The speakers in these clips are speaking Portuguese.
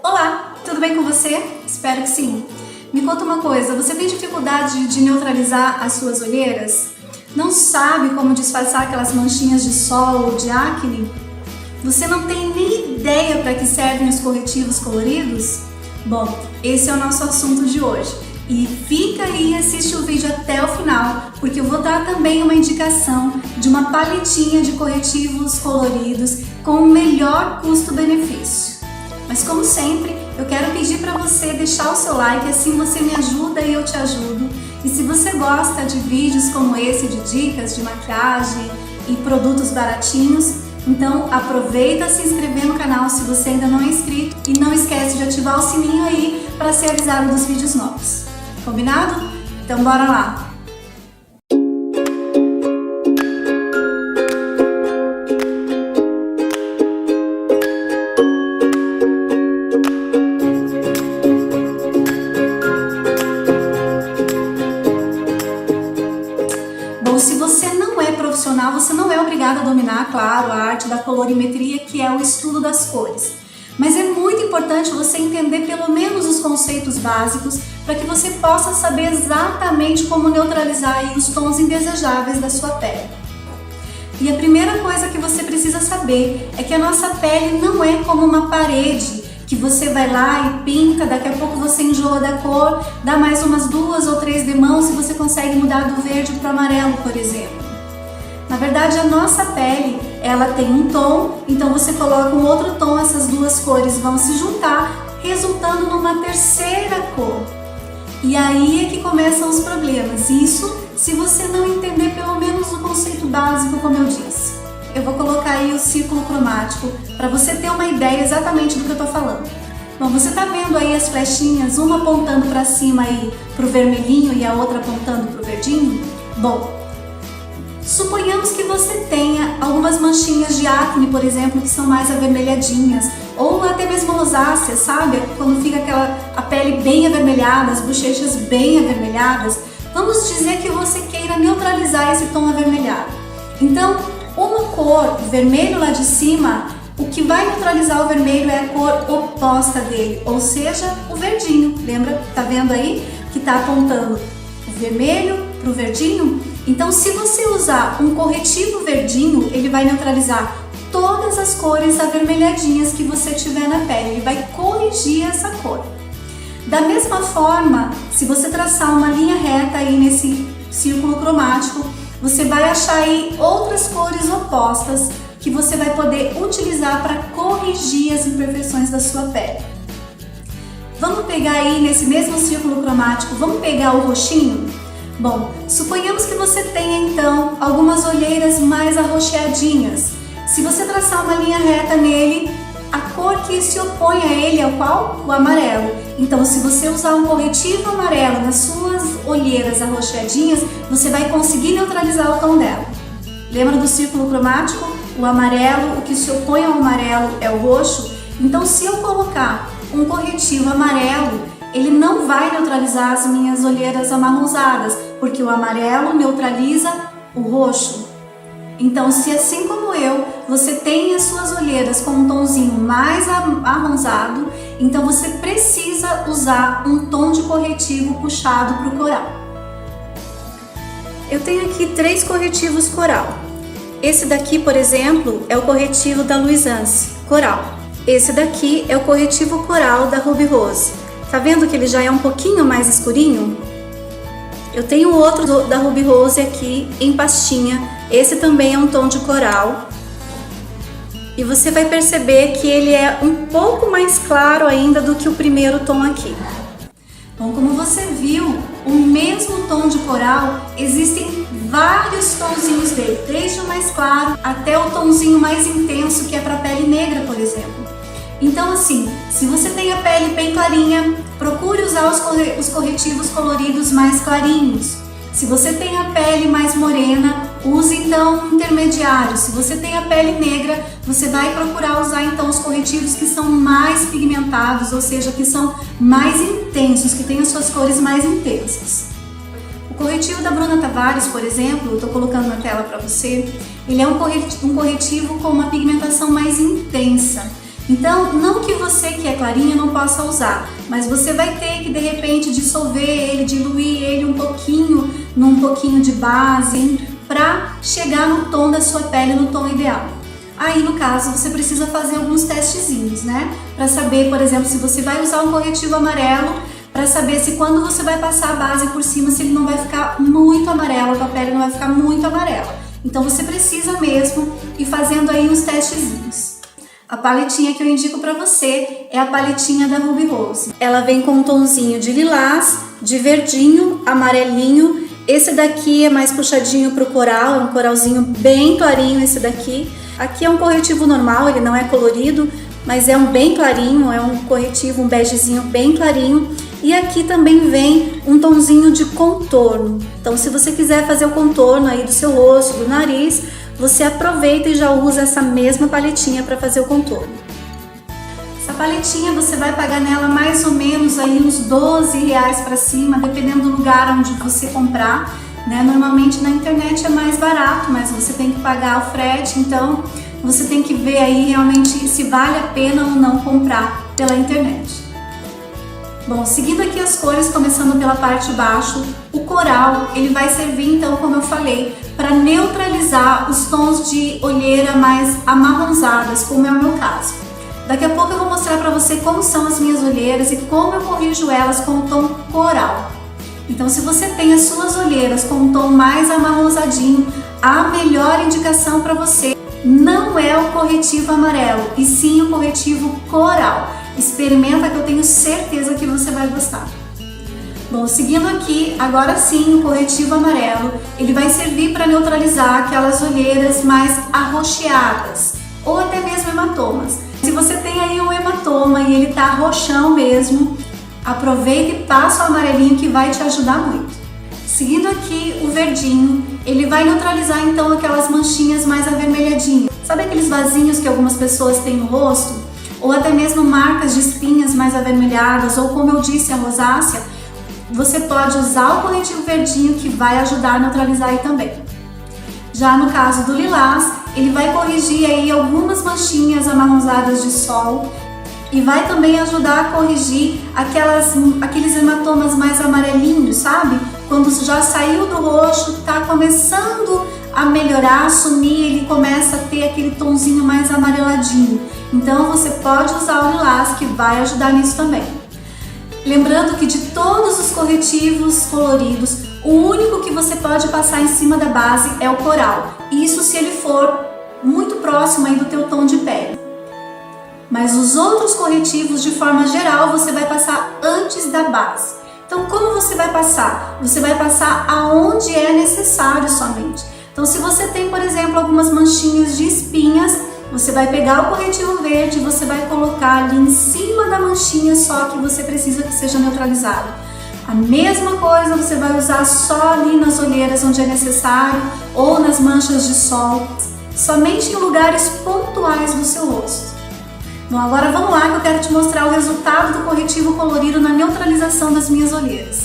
Olá, tudo bem com você? Espero que sim. Me conta uma coisa, você tem dificuldade de neutralizar as suas olheiras? Não sabe como disfarçar aquelas manchinhas de sol ou de acne? Você não tem nem ideia para que servem os corretivos coloridos? Bom, esse é o nosso assunto de hoje. E fica aí e assiste o vídeo até o final, porque eu vou dar também uma indicação de uma paletinha de corretivos coloridos com o melhor custo-benefício. Mas como sempre, eu quero pedir para você deixar o seu like, assim você me ajuda e eu te ajudo. E se você gosta de vídeos como esse, de dicas de maquiagem e produtos baratinhos, então aproveita se inscrever no canal se você ainda não é inscrito e não esquece de ativar o sininho aí para ser avisado dos vídeos novos. Combinado? Então bora lá! Bom, se você não é profissional, você não é obrigado a dominar, claro, a arte da colorimetria, que é o estudo das cores. Mas é muito importante você entender pelo menos os conceitos básicos para que você possa saber exatamente como neutralizar aí os tons indesejáveis da sua pele. E a primeira coisa que você precisa saber é que a nossa pele não é como uma parede que você vai lá e pinta, daqui a pouco você enjoa da cor, dá mais umas 2 ou 3 demãos e você consegue mudar do verde para o amarelo, por exemplo. Na verdade, a nossa pele, ela tem um tom, então você coloca um outro tom, essas duas cores vão se juntar, resultando numa terceira cor. E aí é que começam os problemas, isso se você não entender pelo menos o conceito básico, como eu disse. Eu vou colocar aí o círculo cromático para você ter uma ideia exatamente do que eu estou falando. Bom, você está vendo aí as flechinhas, uma apontando para cima aí para o vermelhinho e a outra apontando para o verdinho? Bom, suponhamos que você tenha algumas manchinhas de acne, por exemplo, que são mais avermelhadinhas, ou até mesmo rosáceas, sabe? Quando fica a pele bem avermelhada, as bochechas bem avermelhadas. Vamos dizer que você queira neutralizar esse tom avermelhado. Então, uma cor vermelho lá de cima, o que vai neutralizar o vermelho é a cor oposta dele, ou seja, o verdinho. Lembra? Tá vendo aí que tá apontando o vermelho para o verdinho? Então, se você usar um corretivo verdinho, ele vai neutralizar todas as cores avermelhadinhas que você tiver na pele, ele vai corrigir essa cor. Da mesma forma, se você traçar uma linha reta aí nesse círculo cromático, você vai achar aí outras cores opostas que você vai poder utilizar para corrigir as imperfeições da sua pele. Vamos pegar aí nesse mesmo círculo cromático, vamos pegar o roxinho? Bom, suponhamos que você tenha então algumas olheiras mais arroxeadinhas. Se você traçar uma linha reta nele, a cor que se opõe a ele é qual? O amarelo. Então, se você usar um corretivo amarelo nas suas olheiras arroxeadinhas, você vai conseguir neutralizar o tom dela. Lembra do círculo cromático? O amarelo, o que se opõe ao amarelo é o roxo. Então, se eu colocar um corretivo amarelo, ele não vai neutralizar as minhas olheiras amarronzadas, porque o amarelo neutraliza o roxo. Então, se assim como eu, você tem as suas olheiras com um tomzinho mais arronzado, então você precisa usar um tom de corretivo puxado para o coral. Eu tenho aqui 3 corretivos coral. Esse daqui, por exemplo, é o corretivo da Luisance, coral. Esse daqui é o corretivo coral da Ruby Rose. Tá vendo que ele já é um pouquinho mais escurinho? Eu tenho outro da Ruby Rose aqui em pastinha. Esse também é um tom de coral. E você vai perceber que ele é um pouco mais claro ainda do que o primeiro tom aqui. Bom, como você viu, o mesmo tom de coral, existem vários tonzinhos dele, desde o mais claro até o tonzinho mais intenso, que é para pele negra, por exemplo. Então, assim, se você tem a pele bem clarinha, procure usar os corretivos coloridos mais clarinhos. Se você tem a pele mais morena, use então um intermediário. Se você tem a pele negra, você vai procurar usar então os corretivos que são mais pigmentados, ou seja, que são mais intensos, que têm as suas cores mais intensas. O corretivo da Bruna Tavares, por exemplo, eu estou colocando na tela para você, ele é um corretivo com uma pigmentação mais intensa. Então, não que você que é clarinha não possa usar, mas você vai ter que de repente dissolver ele, diluir ele um pouquinho, num pouquinho de base, para chegar no tom da sua pele, no tom ideal. Aí, no caso, você precisa fazer alguns testezinhos, né? Para saber, por exemplo, se você vai usar um corretivo amarelo, para saber se quando você vai passar a base por cima, se ele não vai ficar muito amarelo, a tua pele não vai ficar muito amarela. Então, você precisa mesmo ir fazendo aí uns testezinhos. A paletinha que eu indico para você é a paletinha da Ruby Rose. Ela vem com um tonzinho de lilás, de verdinho, amarelinho. Esse daqui é mais puxadinho pro coral, é um coralzinho bem clarinho esse daqui. Aqui é um corretivo normal, ele não é colorido, mas é um bem clarinho, é um corretivo, um begezinho bem clarinho. E aqui também vem um tonzinho de contorno. Então, se você quiser fazer o contorno aí do seu rosto, do nariz, você aproveita e já usa essa mesma paletinha para fazer o contorno. Essa paletinha você vai pagar nela mais ou menos aí uns R$12 para cima, dependendo do lugar onde você comprar, né? Normalmente na internet é mais barato, mas você tem que pagar o frete, então você tem que ver aí realmente se vale a pena ou não comprar pela internet. Bom, seguindo aqui as cores, começando pela parte de baixo, o coral, ele vai servir então, como eu falei, para neutralizar os tons de olheira mais amarronzadas, como é o meu caso. Daqui a pouco eu vou mostrar para você como são as minhas olheiras e como eu corrijo elas com o tom coral. Então, se você tem as suas olheiras com um tom mais amarronzadinho, a melhor indicação para você não é o corretivo amarelo, e sim o corretivo coral. Experimenta que eu tenho certeza que você vai gostar. Bom, seguindo aqui, agora sim, o corretivo amarelo, ele vai servir para neutralizar aquelas olheiras mais arroxeadas, ou até mesmo hematomas. Se você tem aí um hematoma e ele tá roxão mesmo, aproveita e passa o amarelinho que vai te ajudar muito. Seguindo aqui o verdinho, ele vai neutralizar então aquelas manchinhas mais avermelhadinhas. Sabe aqueles vasinhos que algumas pessoas têm no rosto? Ou até mesmo marcas de espinhas mais avermelhadas, ou como eu disse, a rosácea, você pode usar o corretivo verdinho que vai ajudar a neutralizar aí também. Já no caso do lilás, ele vai corrigir aí algumas manchinhas amarronzadas de sol e vai também ajudar a corrigir aqueles hematomas mais amarelinhos, sabe? Quando já saiu do roxo, tá começando a melhorar, a sumir, ele começa a ter aquele tonzinho mais amareladinho. Então você pode usar o lilás que vai ajudar nisso também. Lembrando que de todos os corretivos coloridos, o único que você pode passar em cima da base é o coral. Isso se ele for muito próximo aí do teu tom de pele. Mas os outros corretivos, de forma geral, você vai passar antes da base. Então, como você vai passar? Você vai passar aonde é necessário somente. Então, se você tem, por exemplo, algumas manchinhas de espinhas, você vai pegar o corretivo verde e você vai colocar ali em cima da manchinha só que você precisa que seja neutralizado. A mesma coisa você vai usar só ali nas olheiras onde é necessário ou nas manchas de sol, somente em lugares pontuais do seu rosto. Bom, agora vamos lá que eu quero te mostrar o resultado do corretivo colorido na neutralização das minhas olheiras.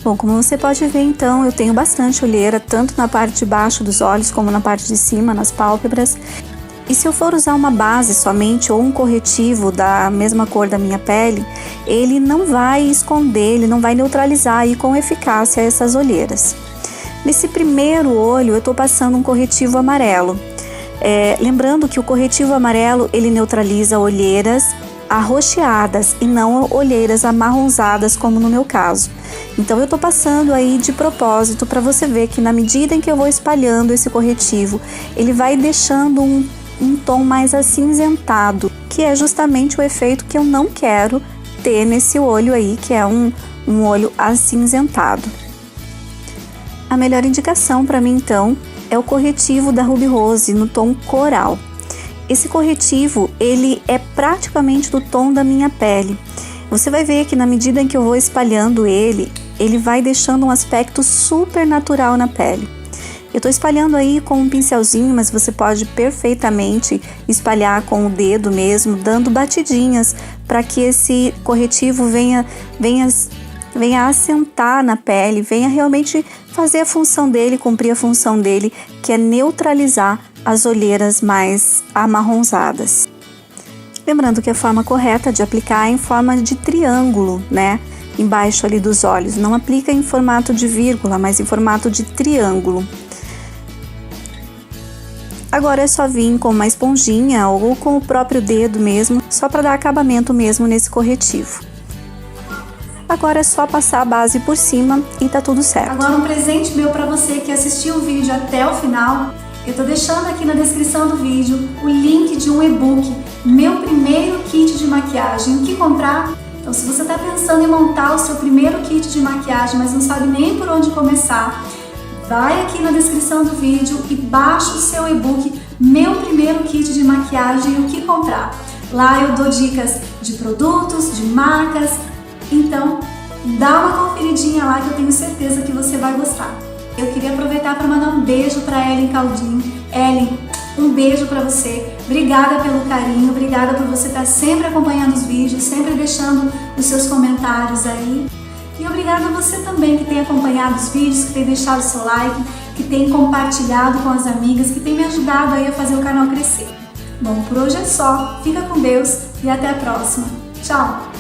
Bom, como você pode ver então, eu tenho bastante olheira, tanto na parte de baixo dos olhos como na parte de cima, nas pálpebras. E se eu for usar uma base somente ou um corretivo da mesma cor da minha pele, ele não vai esconder, ele não vai neutralizar aí com eficácia essas olheiras. Nesse primeiro olho eu estou passando um corretivo amarelo. Lembrando que o corretivo amarelo ele neutraliza olheiras arroxeadas e não olheiras amarronzadas como no meu caso. Então eu estou passando aí de propósito para você ver que na medida em que eu vou espalhando esse corretivo, ele vai deixando um tom mais acinzentado, que é justamente o efeito que eu não quero ter nesse olho aí, que é um olho acinzentado. A melhor indicação para mim então é o corretivo da Ruby Rose no tom coral. Esse corretivo, ele é praticamente do tom da minha pele. Você vai ver que na medida em que eu vou espalhando ele vai deixando um aspecto super natural na pele. Eu estou espalhando aí com um pincelzinho, mas você pode perfeitamente espalhar com o dedo mesmo, dando batidinhas para que esse corretivo venha assentar na pele, venha realmente fazer a função dele, cumprir a função dele, que é neutralizar as olheiras mais amarronzadas. Lembrando que a forma correta de aplicar é em forma de triângulo, né? Embaixo ali dos olhos. Não aplica em formato de vírgula, mas em formato de triângulo. Agora é só vir com uma esponjinha ou com o próprio dedo mesmo, só para dar acabamento mesmo nesse corretivo. Agora é só passar a base por cima e tá tudo certo. Agora um presente meu para você que assistiu o vídeo até o final. Eu tô deixando aqui na descrição do vídeo o link de um e-book, meu primeiro kit de maquiagem, o que comprar. Então se você tá pensando em montar o seu primeiro kit de maquiagem, mas não sabe nem por onde começar, vai aqui na descrição do vídeo e baixa o seu e-book, meu primeiro kit de maquiagem, o que comprar. Lá eu dou dicas de produtos, de marcas, então dá uma conferidinha lá que eu tenho certeza que você vai gostar. Eu queria aproveitar para mandar um beijo para Ellen Caldin. Ellen, um beijo para você. Obrigada pelo carinho, obrigada por você estar sempre acompanhando os vídeos, sempre deixando os seus comentários aí. E obrigada a você também que tem acompanhado os vídeos, que tem deixado o seu like, que tem compartilhado com as amigas, que tem me ajudado aí a fazer o canal crescer. Bom, por hoje é só. Fica com Deus e até a próxima. Tchau!